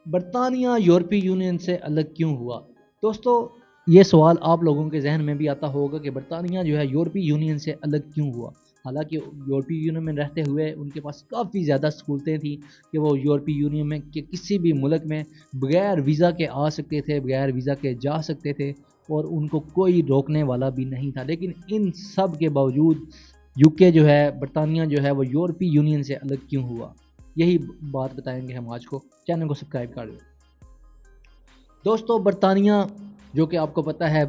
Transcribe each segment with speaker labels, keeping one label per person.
Speaker 1: برطانیہ یورپی یونین سے الگ کیوں ہوا؟ دوستو یہ سوال آپ لوگوں کے ذہن میں بھی آتا ہوگا کہ برطانیہ جو ہے یورپی یونین سے الگ کیوں ہوا، حالانکہ یورپی یونین میں رہتے ہوئے ان کے پاس کافی زیادہ سہولتیں تھیں کہ وہ یورپی یونین میں کسی بھی ملک میں بغیر ویزا کے آ سکتے تھے، بغیر ویزا کے جا سکتے تھے، اور ان کو کوئی روکنے والا بھی نہیں تھا۔ لیکن ان سب کے باوجود یو کے جو ہے، برطانیہ جو ہے وہ یورپی یونین سے الگ کیوں ہوا، یہی بات بتائیں گے ہم آج کو۔ چینل کو سبسکرائب کر لیں۔ دوستو برطانیہ جو کہ آپ کو پتہ ہے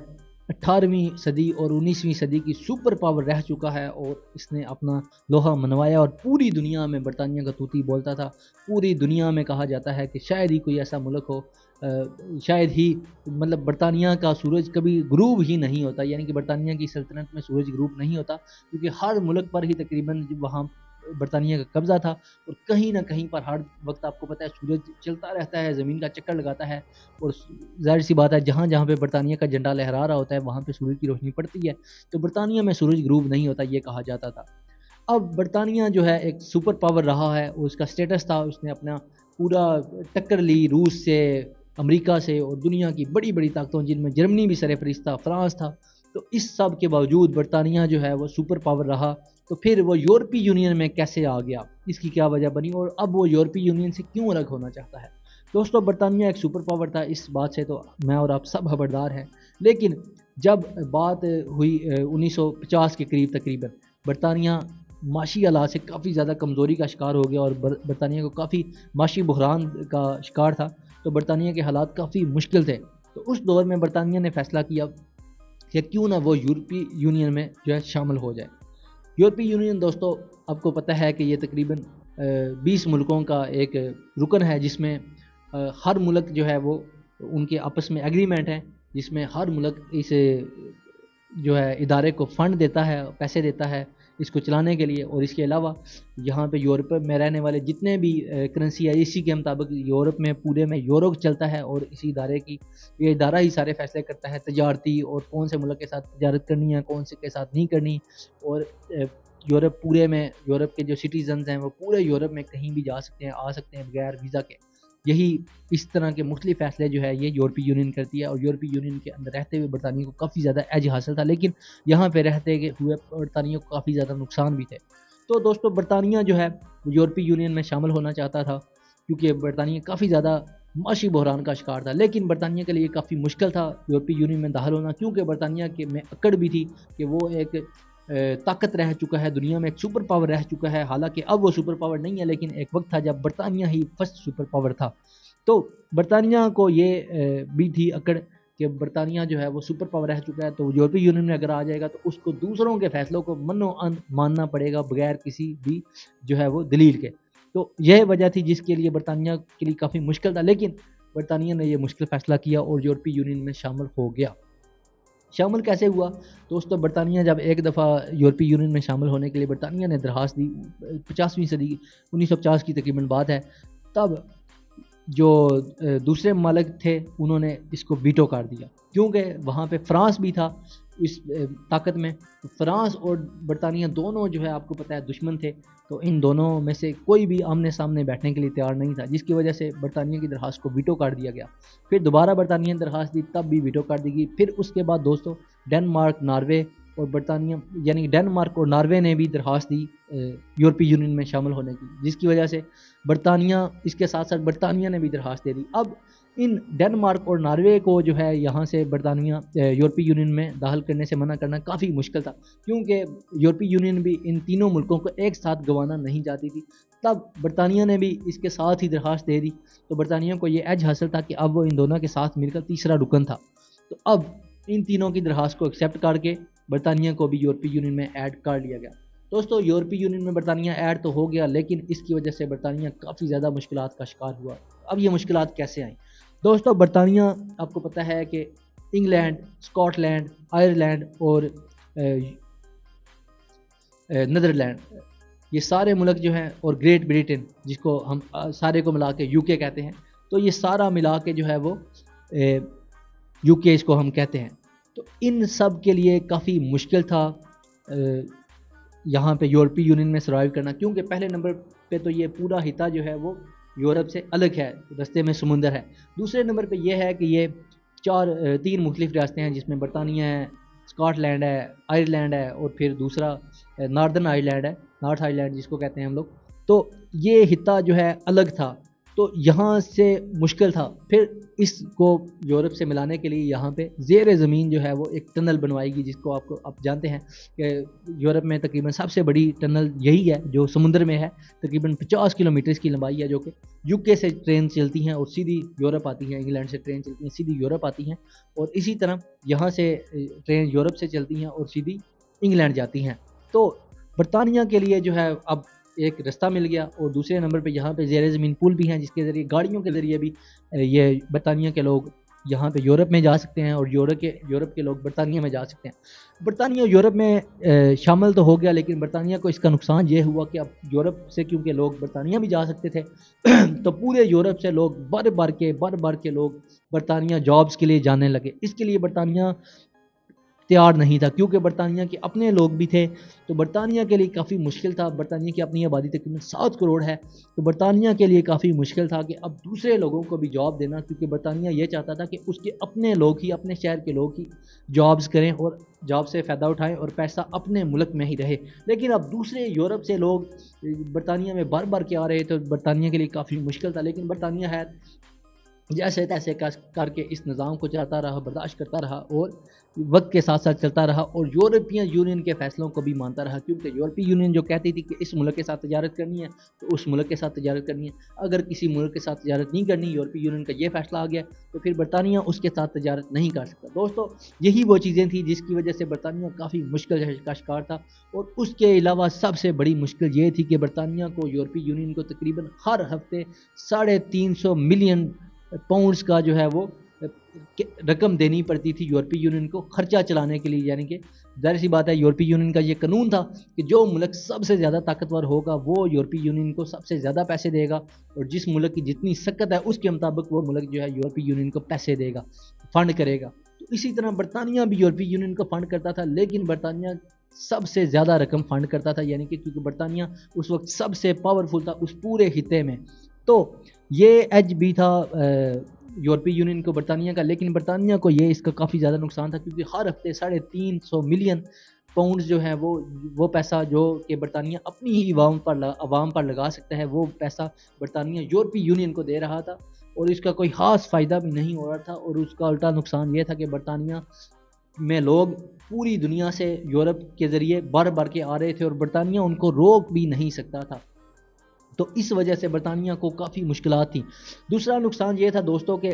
Speaker 1: 18ویں صدی اور 19ویں صدی کی سپر پاور رہ چکا ہے، اور اس نے اپنا لوہا منوایا اور پوری دنیا میں برطانیہ کا طوطی بولتا تھا۔ پوری دنیا میں کہا جاتا ہے کہ شاید ہی کوئی ایسا ملک ہو، شاید ہی مطلب برطانیہ کا سورج کبھی غروب ہی نہیں ہوتا، یعنی کہ برطانیہ کی سلطنت میں سورج غروب نہیں ہوتا، کیونکہ ہر ملک پر ہی تقریباً وہاں برطانیہ کا قبضہ تھا، اور کہیں نہ کہیں پر ہر وقت آپ کو پتہ ہے سورج چلتا رہتا ہے، زمین کا چکر لگاتا ہے، اور ظاہر سی بات ہے جہاں جہاں پہ برطانیہ کا جھنڈا لہرا رہا ہوتا ہے وہاں پہ سورج کی روشنی پڑتی ہے، تو برطانیہ میں سورج غروب نہیں ہوتا، یہ کہا جاتا تھا۔ اب برطانیہ جو ہے ایک سپر پاور رہا ہے، اس کا سٹیٹس تھا، اس نے اپنا پورا ٹکر لی روس سے، امریکہ سے، اور دنیا کی بڑی بڑی طاقتوں جن میں جرمنی بھی سر فہرست تھا، فرانس تھا۔ تو اس سب کے باوجود برطانیہ جو ہے وہ سپر پاور رہا، تو پھر وہ یورپی یونین میں کیسے آ گیا، اس کی کیا وجہ بنی، اور اب وہ یورپی یونین سے کیوں الگ ہونا چاہتا ہے؟ دوستو برطانیہ ایک سپر پاور تھا، اس بات سے تو میں اور آپ سب خبردار ہیں، لیکن جب بات ہوئی 1950 کے قریب تقریباً، برطانیہ معاشی حالات سے کافی زیادہ کمزوری کا شکار ہو گیا، اور برطانیہ کو کافی معاشی بحران کا شکار تھا، تو برطانیہ کے حالات کافی مشکل تھے۔ تو اس دور میں برطانیہ نے فیصلہ کیا کہ کیوں نہ وہ یورپی یونین میں جو ہے شامل ہو جائے۔ یورپی یونین دوستو آپ کو پتہ ہے کہ یہ تقریباً 20 ملکوں کا ایک رکن ہے، جس میں ہر ملک جو ہے وہ ان کے آپس میں ایگریمنٹ ہے، جس میں ہر ملک اس جو ہے ادارے کو فنڈ دیتا ہے، پیسے دیتا ہے اس کو چلانے کے لیے، اور اس کے علاوہ یہاں پہ یورپ میں رہنے والے جتنے بھی کرنسی ہے اسی کے مطابق یورپ میں پورے میں یورو چلتا ہے، اور اسی ادارے کی یہ ادارہ ہی سارے فیصلے کرتا ہے تجارتی، اور کون سے ملک کے ساتھ تجارت کرنی ہے، کون سے کے ساتھ نہیں کرنی، اور یورپ پورے میں یورپ کے جو سٹیزنز ہیں وہ پورے یورپ میں کہیں بھی جا سکتے ہیں، آ سکتے ہیں بغیر ویزا کے۔ یہی اس طرح کے مختلف فیصلے جو ہے یہ یورپی یونین کرتی ہے، اور یورپی یونین کے اندر رہتے ہوئے برطانیہ کو کافی زیادہ ایج حاصل تھا، لیکن یہاں پہ رہتے ہوئے برطانیہ کو کافی زیادہ نقصان بھی تھے۔ تو دوستو برطانیہ جو ہے یورپی یونین میں شامل ہونا چاہتا تھا، کیونکہ برطانیہ کافی زیادہ معاشی بحران کا شکار تھا، لیکن برطانیہ کے لیے کافی مشکل تھا یورپی یونین میں داخل ہونا، کیونکہ برطانیہ کے میں اکڑ بھی تھی کہ وہ ایک طاقت رہ چکا ہے دنیا میں، ایک سپر پاور رہ چکا ہے، حالانکہ اب وہ سپر پاور نہیں ہے، لیکن ایک وقت تھا جب برطانیہ ہی فرسٹ سپر پاور تھا۔ تو برطانیہ کو یہ بھی تھی اکڑ کہ برطانیہ جو ہے وہ سپر پاور رہ چکا ہے، تو یورپی یونین میں اگر آ جائے گا تو اس کو دوسروں کے فیصلوں کو منو ان ماننا پڑے گا بغیر کسی بھی جو ہے وہ دلیل کے۔ تو یہ وجہ تھی جس کے لیے برطانیہ کے لیے کافی مشکل تھا، لیکن برطانیہ نے یہ مشکل فیصلہ کیا اور یورپی یونین میں شامل ہو گیا۔ شامل کیسے ہوا دوستو؟ برطانیہ جب ایک دفعہ یورپی یونین میں شامل ہونے کے لیے برطانیہ نے درخواست دی، 50ویں صدی 1950 کی تقریباً بات ہے، تب جو دوسرے ممالک تھے انہوں نے اس کو ویٹو کر دیا، کیونکہ وہاں پہ فرانس بھی تھا اس طاقت میں۔ فرانس اور برطانیہ دونوں جو ہے آپ کو پتہ ہے دشمن تھے، تو ان دونوں میں سے کوئی بھی آمنے سامنے بیٹھنے کے لیے تیار نہیں تھا، جس کی وجہ سے برطانیہ کی درخواست کو ویٹو کر دیا گیا۔ پھر دوبارہ برطانیہ نے درخواست دی، تب بھی ویٹو کر دی گئی۔ پھر اس کے بعد دوستو ڈنمارک، ناروے اور برطانیہ، یعنی ڈنمارک اور ناروے نے بھی درخواست دی یورپی یونین میں شامل ہونے کی، جس کی وجہ سے برطانیہ، اس کے ساتھ ساتھ برطانیہ نے بھی درخواست دے دی۔ اب ان ڈنمارک اور ناروے کو جو ہے یہاں سے برطانیہ یورپی یونین میں داخل کرنے سے منع کرنا کافی مشکل تھا، کیونکہ یورپی یونین بھی ان تینوں ملکوں کو ایک ساتھ گنوانا نہیں چاہتی تھی۔ تب برطانیہ نے بھی اس کے ساتھ ہی درخواست دے دی، تو برطانیہ کو یہ ایج حاصل تھا کہ اب وہ ان دونوں کے ساتھ مل کر تیسرا رکن تھا۔ تو اب ان تینوں کی درخواست کو ایکسیپٹ کر کے برطانیہ کو بھی یورپی یونین میں ایڈ کر لیا گیا۔ دوستو یورپی یونین میں برطانیہ ایڈ تو ہو گیا، لیکن اس کی وجہ سے برطانیہ کافی زیادہ مشکلات کا شکار ہوا۔ اب یہ مشکلات کیسے آئیں دوستو؟ برطانیہ آپ کو پتہ ہے کہ انگلینڈ، اسکاٹ لینڈ، آئرلینڈ اور نیدرلینڈ، یہ سارے ملک جو ہیں، اور گریٹ بریٹن جس کو ہم سارے کو ملا کے یو کے کہتے ہیں، تو یہ سارا ملا کے جو ہے وہ یو کے اس کو ہم کہتے ہیں۔ تو ان سب کے لیے کافی مشکل تھا یہاں پہ یورپی یونین میں سروائیو کرنا، کیونکہ پہلے نمبر پہ تو یہ پورا خطہ جو ہے وہ یورپ سے الگ ہے، رستے میں سمندر ہے۔ دوسرے نمبر پہ یہ ہے کہ یہ تین مختلف ریاستیں ہیں، جس میں برطانیہ ہے، اسکاٹ لینڈ ہے، آئرلینڈ ہے، اور پھر دوسرا ناردرن آئرلینڈ ہے، نارتھ آئرلینڈ جس کو کہتے ہیں ہم لوگ۔ تو یہ خطہ جو ہے الگ تھا، تو یہاں سے مشکل تھا۔ پھر اس کو یورپ سے ملانے کے لیے یہاں پہ زیر زمین جو ہے وہ ایک ٹنل بنوائی گئی، جس کو آپ جانتے ہیں کہ یورپ میں تقریباً سب سے بڑی ٹنل یہی ہے جو سمندر میں ہے، تقریباً 50 کلومیٹر کی لمبائی ہے، جو کہ یو کے سے ٹرین چلتی ہیں اور سیدھی یورپ آتی ہیں، انگلینڈ سے ٹرین چلتی ہیں سیدھی یورپ آتی ہیں، اور اسی طرح یہاں سے ٹرین یورپ سے چلتی ہیں اور سیدھی انگلینڈ جاتی ہیں۔ تو برطانیہ کے لیے جو ہے اب ایک رستہ مل گیا، اور دوسرے نمبر پہ یہاں پہ زیر زمین پل بھی ہیں، جس کے ذریعے گاڑیوں کے ذریعے بھی یہ برطانیہ کے لوگ یہاں پہ یورپ میں جا سکتے ہیں، اور یورپ کے لوگ برطانیہ میں جا سکتے ہیں۔ برطانیہ یورپ میں شامل تو ہو گیا، لیکن برطانیہ کو اس کا نقصان یہ ہوا کہ اب یورپ سے کیونکہ لوگ برطانیہ بھی جا سکتے تھے تو پورے یورپ سے لوگ بار کے لوگ برطانیہ جابز کے لیے جانے لگے۔ اس کے لیے برطانیہ تیار نہیں تھا، کیونکہ برطانیہ کے اپنے لوگ بھی تھے، تو برطانیہ کے لیے کافی مشکل تھا۔ برطانیہ کی اپنی آبادی تقریباً 7 کروڑ ہے، تو برطانیہ کے لیے کافی مشکل تھا کہ اب دوسرے لوگوں کو بھی جاب دینا، کیونکہ برطانیہ یہ چاہتا تھا کہ اس کے اپنے لوگ ہی، اپنے شہر کے لوگ ہی جابز کریں اور جاب سے فائدہ اٹھائیں اور پیسہ اپنے ملک میں ہی رہے۔ لیکن اب دوسرے یورپ سے لوگ برطانیہ میں بار کے آ رہے، تو برطانیہ کے لیے کافی مشکل تھا، لیکن برطانیہ ہے جیسے تیسے کر کے اس نظام کو چلاتا رہا، برداشت کرتا رہا، اور وقت کے ساتھ ساتھ چلتا رہا، اور یورپین یونین کے فیصلوں کو بھی مانتا رہا، کیونکہ یورپی یونین جو کہتی تھی کہ اس ملک کے ساتھ تجارت کرنی ہے تو اس ملک کے ساتھ تجارت کرنی ہے، اگر کسی ملک کے ساتھ تجارت نہیں کرنی، یورپی یونین کا یہ فیصلہ آ گیا، تو پھر برطانیہ اس کے ساتھ تجارت نہیں کر سکتا۔ دوستو، یہی وہ چیزیں تھیں جس کی وجہ سے برطانیہ کافی مشکل کا شکار تھا، اور اس کے علاوہ سب سے بڑی مشکل یہ تھی کہ برطانیہ کو یورپی یونین کو تقریباً ہر ہفتے 350 ملین پاؤنڈز کا جو ہے وہ رقم دینی پڑتی تھی یورپی یونین کو خرچہ چلانے کے لیے، یعنی کہ ظاہر سی بات ہے یورپی یونین کا یہ قانون تھا کہ جو ملک سب سے زیادہ طاقتور ہوگا وہ یورپی یونین کو سب سے زیادہ پیسے دے گا، اور جس ملک کی جتنی سکت ہے اس کے مطابق وہ ملک جو ہے یورپی یونین کو پیسے دے گا، فنڈ کرے گا۔ تو اسی طرح برطانیہ بھی یورپی یونین کو فنڈ کرتا تھا، لیکن برطانیہ سب سے زیادہ رقم فنڈ کرتا تھا، یعنی کہ کیونکہ برطانیہ اس وقت سب سے پاورفل تھا اس پورے خطے میں۔ تو یہ ایج بھی تھا یورپی یونین کو برطانیہ کا، لیکن برطانیہ کو یہ اس کا کافی زیادہ نقصان تھا، کیونکہ ہر ہفتے 350 ملین پاؤنڈز جو ہے وہ پیسہ جو کہ برطانیہ اپنی ہی عوام پر لگا سکتا ہے، وہ پیسہ برطانیہ یورپی یونین کو دے رہا تھا، اور اس کا کوئی خاص فائدہ بھی نہیں ہو رہا تھا، اور اس کا الٹا نقصان یہ تھا کہ برطانیہ میں لوگ پوری دنیا سے یورپ کے ذریعے بار کے آ رہے تھے، اور برطانیہ ان کو روک بھی نہیں سکتا تھا، تو اس وجہ سے برطانیہ کو کافی مشکلات تھیں۔ دوسرا نقصان یہ تھا دوستوں کہ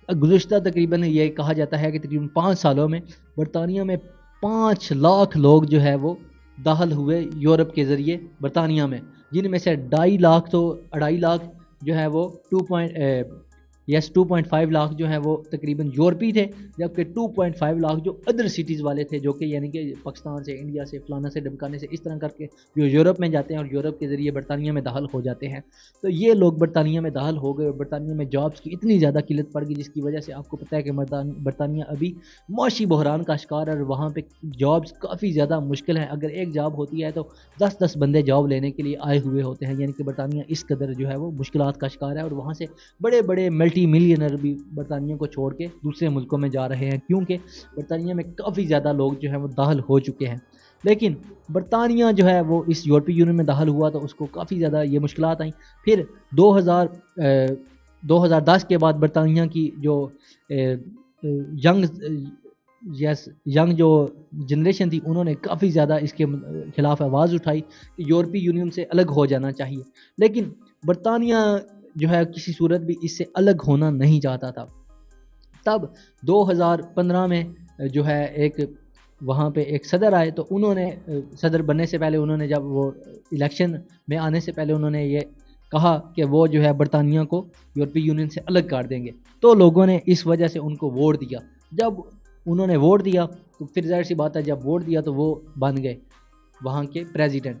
Speaker 1: گزشتہ تقریباً یہ کہا جاتا ہے کہ تقریباً 5 سالوں میں برطانیہ میں 5 لاکھ لوگ جو ہے وہ داخل ہوئے یورپ کے ذریعے برطانیہ میں، جن میں سے 2.5 لاکھ جو ہے وہ 2.5 لاکھ جو ہے وہ تقریباً یورپی تھے، جبکہ 2.5 لاکھ جو ادر سٹیز والے تھے، جو کہ یعنی کہ پاکستان سے، انڈیا سے، فلانا سے، ڈمکانے سے، اس طرح کر کے جو یورپ میں جاتے ہیں اور یورپ کے ذریعے برطانیہ میں داخل ہو جاتے ہیں۔ تو یہ لوگ برطانیہ میں داخل ہو گئے، اور برطانیہ میں جابس کی اتنی زیادہ قلت پڑ گئی، جس کی وجہ سے آپ کو پتہ ہے کہ برطانیہ ابھی معاشی بحران کا شکار ہے، اور وہاں پہ جابس کافی زیادہ مشکل ہیں۔ اگر ایک جاب ہوتی ہے تو 10 بندے جاب لینے کے لیے آئے ہوئے ہوتے ہیں، یعنی کہ برطانیہ اس قدر جو ہے وہ مشکلات کا شکار ہے، اور وہاں سے بڑے ملٹی ملینر بھی برطانیہ کو چھوڑ کے دوسرے ملکوں میں جا رہے ہیں، کیونکہ برطانیہ میں کافی زیادہ لوگ جو ہیں وہ داخل ہو چکے ہیں۔ لیکن برطانیہ جو ہے وہ اس یورپی یونین میں داخل ہوا تو اس کو کافی زیادہ یہ مشکلات آئیں۔ پھر 2010 کے بعد برطانیہ کی جو ینگ جو جنریشن تھی، انہوں نے کافی زیادہ اس کے خلاف آواز اٹھائی کہ یورپی یونین سے الگ ہو جانا چاہیے، لیکن برطانیہ جو ہے کسی صورت بھی اس سے الگ ہونا نہیں چاہتا تھا۔ تب 2015 میں جو ہے ایک وہاں پہ ایک صدر آئے، تو انہوں نے صدر بننے سے پہلے انہوں نے جب وہ الیکشن میں آنے سے پہلے انہوں نے یہ کہا کہ وہ جو ہے برطانیہ کو یورپی یونین سے الگ کر دیں گے، تو لوگوں نے اس وجہ سے ان کو ووٹ دیا۔ جب انہوں نے ووٹ دیا تو پھر ظاہر سی بات ہے جب ووٹ دیا تو وہ بن گئے وہاں کے پریزیڈنٹ۔